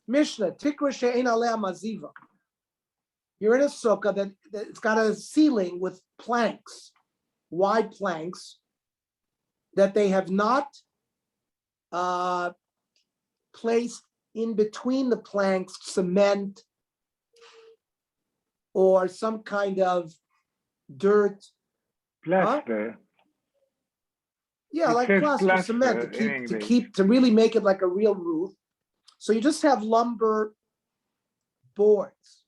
Mishnah, Tikra she'ein alea maziva. You're in a sukkah that it's got a ceiling with planks, wide planks, that they have not placed in between the planks cement or some kind of dirt. Plaster. Yeah, It like says plaster cement to really make it like a real roof. So you just have lumber boards.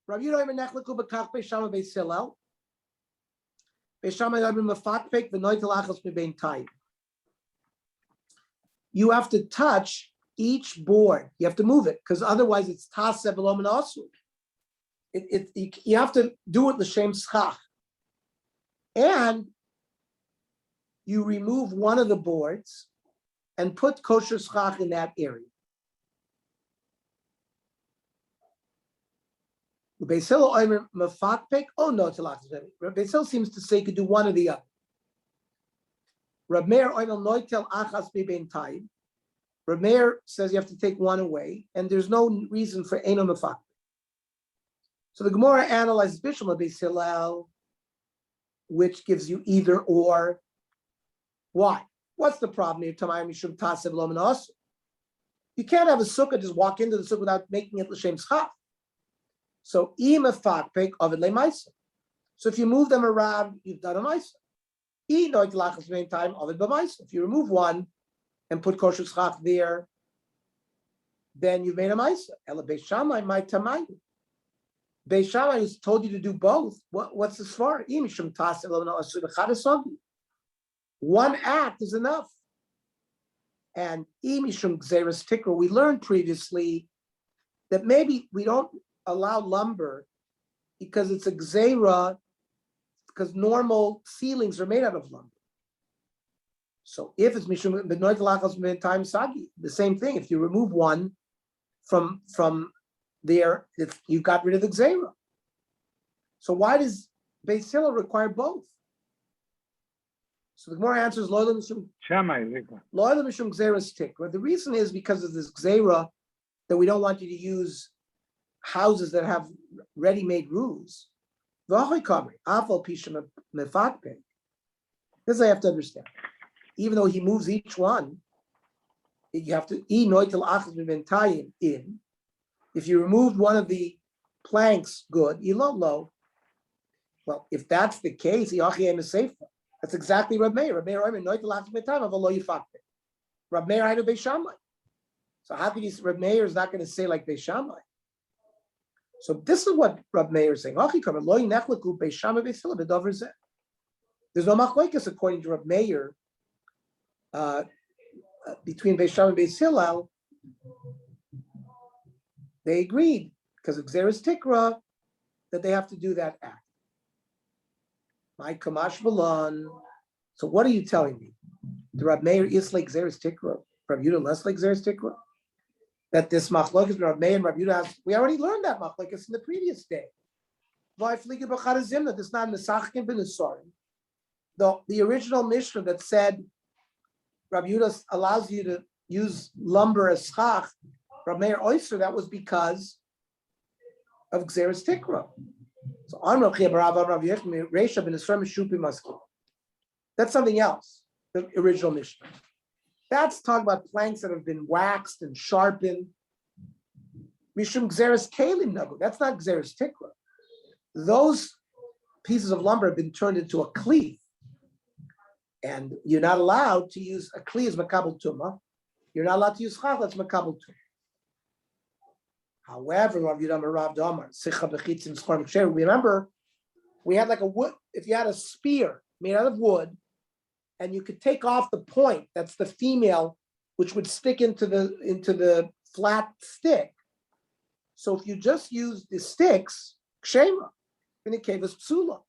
Rabbi Yehuda Omer nechleku b'kach beishama beis Hillel. Beishama Omer mefatpek v'noitel achos mibein tayim. You have to touch each board. You have to move it because otherwise it's taseh v'lo min asur. You have to do it l'shem schach. And you remove one of the boards and put kosher schach in that area. Beis Hillel Omer mefatpek. Oh no, Beis Hillel seems to say you could do one or the other. Rab Meir Omer noitel achas mibein tayim. Rab Meir says you have to take one away, and there's no reason for eino mefatpek. So the Gemara analyzes Bishlam Beis Hillel, which gives you either or. Why? What's the problem here? You can't have a sukkah just walk into the sukkah without making it l'shem schach. So so if you move them around, you've done a ma'isa. If you remove one and put kosher schach there, then you've made a ma'isa. Beis Shammai has told you to do both. What's the svara? One act is enough. And imishum gzeras tikra, we learned previously that maybe we don't allow lumber because it's a gzera, because normal ceilings are made out of lumber. So if it's mishum b'noit lachas time sagi, the same thing. If you remove one from there, you got rid of the gzera. So why does Beis Hillel require both? So the Gemara answers loyal mishum gzera tikra. The reason is because of this gzera that we don't want you to use houses that have ready-made roofs. This I have to understand. Even though he moves each one, you have to in. If you removed one of the planks, good. Well, if that's the case, that's exactly Rab Meir. Rab Meir had a Beis Shammai. So how could you? Rab Meir is not going to say like Beis Shammai. So this is what Rab Meir is saying. There's no machlokes according to Rab Meir between Beis Shammai and Beis Hillel. They agreed because of Gzeras Tikra that they have to do that act. My Kamash Balan. So what are you telling me? The Rab Meir is like Gzeras Tikra, Rab Yehuda less like Gzeras Tikra? That this machlokes Rab Meir and Rab Yehuda has, we already learned that machlokes in the previous day. This is not Nesachim b'Nesarim. The original Mishnah that said Rab Yehuda allows you to use lumber as schach, Rab Meir oyster, that was because of Gzeras Tikra. So that's something else, the original Mishnah. That's talking about planks that have been waxed and sharpened. Mishum Gzeras Kalim Nagu. That's not Gzeras Tikra. Those pieces of lumber have been turned into a kli. And you're not allowed to use a kli as makabel tumah. You're not allowed to use chach as makabel tumah. However, remember, we had like a wood, if you had a spear made out of wood, and you could take off the point, that's the female, which would stick into the flat stick. So if you just use the sticks, kshema, in the kevus psula.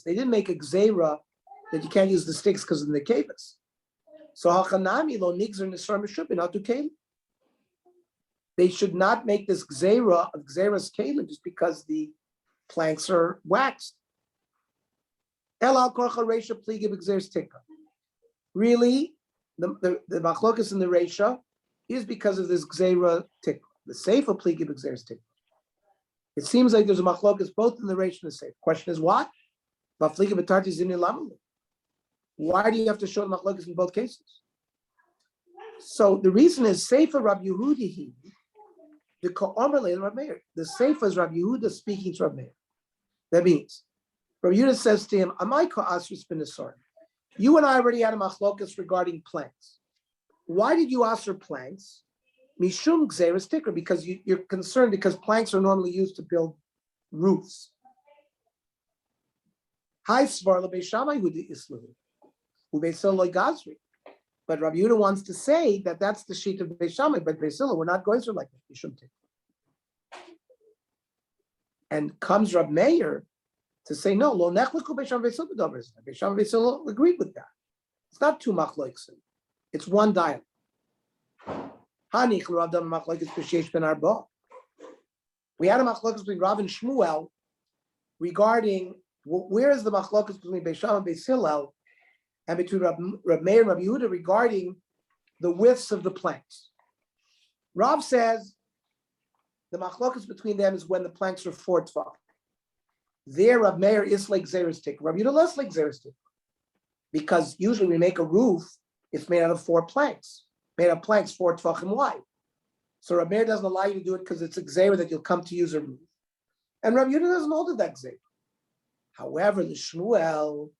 They didn't make a gzeira that you can't use the sticks because of the kevus. So hachanami lo nigzer nisar meshubin atu kelim. They should not make this gzeira of gzeiras kelim just because the planks are waxed. El al korcha reisha pliga b'gzeiras tikka. Really, the machlokas in the Reisha is because of this gzeira tikva. The seifa pligi b'gzeiras tikva. It seems like there's a machlokas both in the Reisha and the seifa. Question is why? Why do you have to show the machlokas in both cases? So the reason is seifa Rabbi Yehuda the ka'omer leil Rabbi Meir. The seifa is Rabbi Yehuda speaking to Rabbi Meir. That means Rabbi Yehuda says to him, "Amai ka'asris b'nesar." You and I already had a machlokas regarding planks. Why did you ask for planks? Mishum gzeiras tikra, because you're concerned because planks are normally used to build roofs. Hi svarla beishamai hudi islu, ubeisolo gazri. But Rabbi Yehuda wants to say that that's the sheet of beishamai, but beisilo we're not going through like that. Mishum tikra. And comes Rabbi Meir to say no. Lo nechliku beishamai beisilo b'dovers. Beishamai beisilo agreed with that. It's not two machlokas. It's one dialogue. We had a machlokas between Rav and Shmuel regarding where is the machlokas between Beisham and Beis Hillel, and between Rav Meir and Rav Yehuda regarding the widths of the planks. Rav says the machlokas between them is when the planks are 4 tefach. There, Rav Meir is like Zeres Tik. Rav Yehuda less like Zeres Tik, because usually we make a roof, it's made out of 4 planks. Made of planks 4 tefachim wide. So Rabbi Meir doesn't allow you to do it because it's a gzeira that you'll come to use a roof. And Rabbi Yehuda doesn't hold it that gzeira. However, the Shmuel,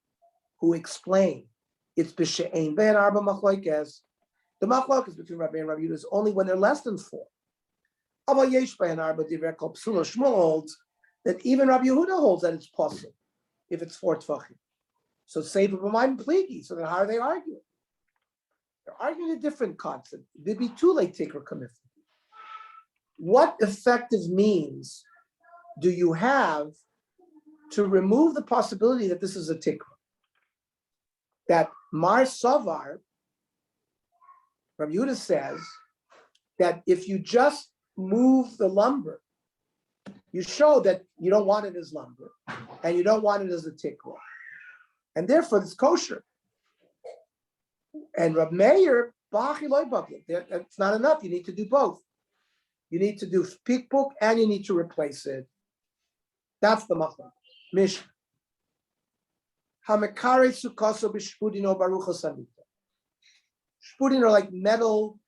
who explained it's b'she'ein ben arba machlokes, the machlokes between Rabbi and Rabbi Yehuda is only when they're less than 4. Aval yesh ben arba divrei kol psula. Shmuel holds that even Rabbi Yehuda holds that it's possible if it's 4 tefachim. So save it b'mayim pligi. So then how are they arguing? They're arguing a different concept. They'd be too late tikra kamif. What effective means do you have to remove the possibility that this is a tikra? That Mar Savar, Rabbi Yehuda says that if you just move the lumber, you show that you don't want it as lumber and you don't want it as a tikra. And therefore it's kosher. And Rab Meir, it's not enough. You need to do both. You need to do pikpuk and you need to replace it. That's the machloek. Mishnah. Hamekare sukaso b'shpudino baruch samita. Shpudin are like metal,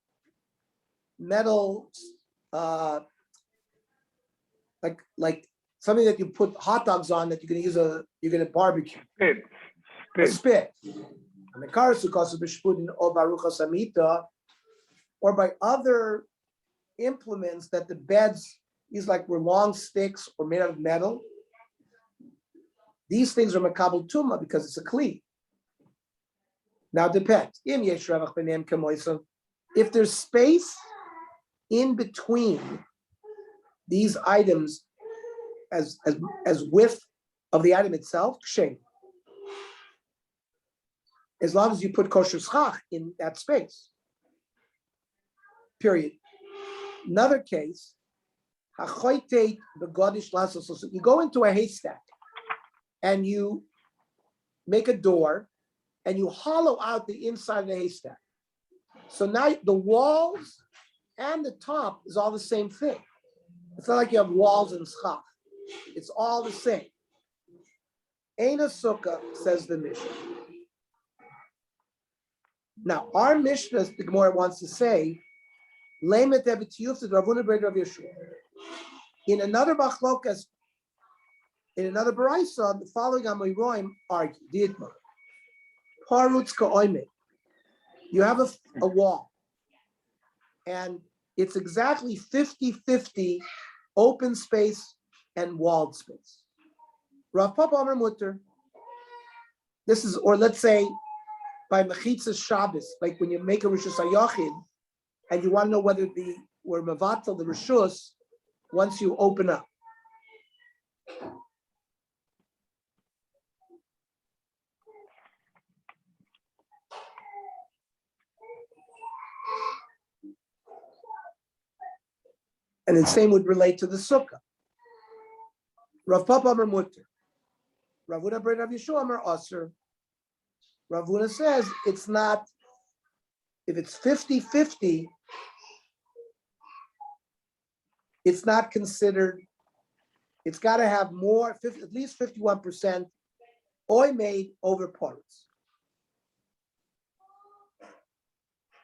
like something that you put hot dogs on that you're gonna barbecue. A spit. Or by other implements that the beds, these were long sticks or made out of metal. These things are makabel tuma because it's a kli. Now it depends. If there's space in between these items as width of the item itself, kshem. As long as you put kosher schach in that space. Period. Another case, you go into a haystack and you make a door and you hollow out the inside of the haystack. So now the walls and the top is all the same thing. It's not like you have walls and schach. It's all the same. Eina sukkah, says the Mishnah. Now, our Mishnah, the Gemara wants to say, in another machlokas, in another baraisa, the following Amoraim argue. You have a wall, and it's exactly 50-50 open space and walled space. Rav Papa Amar Mutter. This is, or let's say, by Mechitzas Shabbos, like when you make a Rishus HaYachid, and you want to know whether we're Mavatal, the Rishus, once you open up. And the same would relate to the Sukkah. Rav Papa Amar Mutter. Rav Uda Bred Rav Yeshua Amar Aser. Rav Huna says it's not, if it's 50-50, it's not considered, it's got to have more, at least 51% oil made over parts.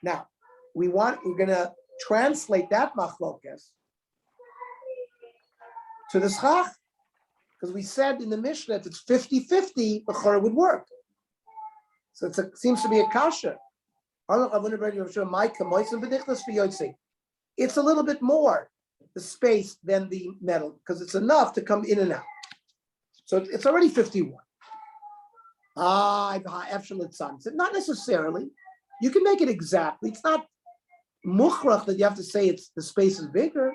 Now, we're going to translate that machlokes to the schach, because we said in the Mishnah if it's 50-50, the chora would work. So it seems to be a kasha. It's a little bit more the space than the metal because it's enough to come in and out. So it's already 51. Not necessarily. You can make it exactly. It's not mukhrach that you have to say it's the space is bigger.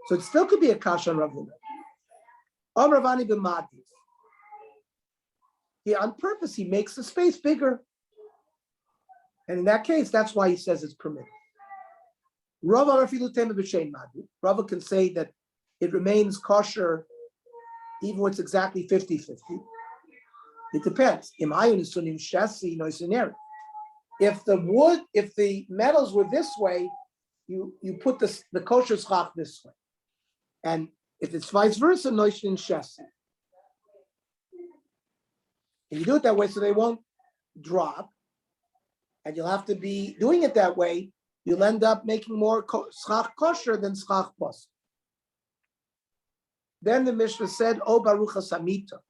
So it still could be a kasha on Rav Huna. Ravani b'madis. He on purpose he makes the space bigger, and in that case, that's why he says it's permitted. Rava can say that it remains kosher even when it's exactly 50-50. It depends. If the metals were this way, you put the kosher schach this way. And if it's vice versa, noishin shasi. And you do it that way so they won't drop. And you'll have to be doing it that way. You'll end up making more schach kosher than schach plus. Then the Mishnah said, "O baruch hasamita."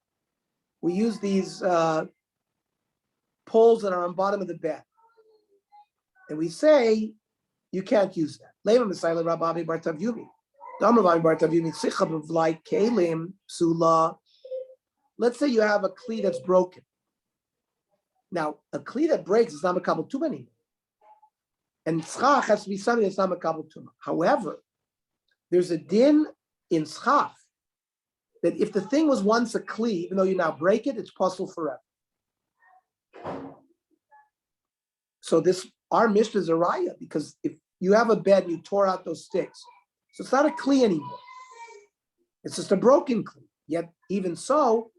We use these poles that are on bottom of the bed, and we say you can't use that. Lema Messiah Rabbi Bar Tav Yomi. Let's say you have a kli that's broken. Now, a kli that breaks is not makabel tuma anymore. And schach has to be something that's not makabel tuma. However, there's a din in schach that if the thing was once a kli, even though you now break it, it's possible forever. So our Mishnah is a raya, because if you have a bed and you tore out those sticks, so it's not a kli anymore. It's just a broken kli. Yet, even so,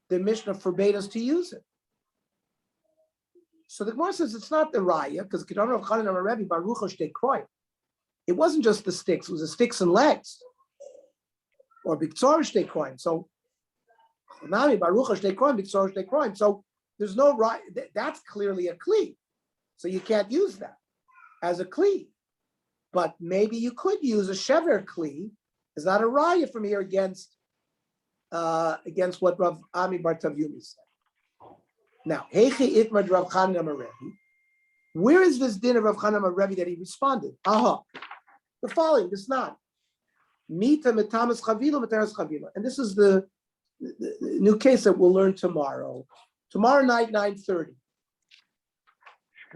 the Mishnah forbade us to use it. So the Gemara says it's not the raya, because it wasn't just the sticks, it was the sticks and legs. Or biktzor shtei kroim. So so there's no right. That's clearly a kli. So you can't use that as a kli. But maybe you could use a shever kli. It's not a raya from here against what Rav Ami Bar Tav Yomi said. Now, Heichi Itmar Rav Chanina Rebbe. Where is this din of Rav Chanina Rebbe that he responded? The following, this not. Mita metamas chavila metaras chavila. And this is the new case that we'll learn tomorrow. Tomorrow night, 9:30.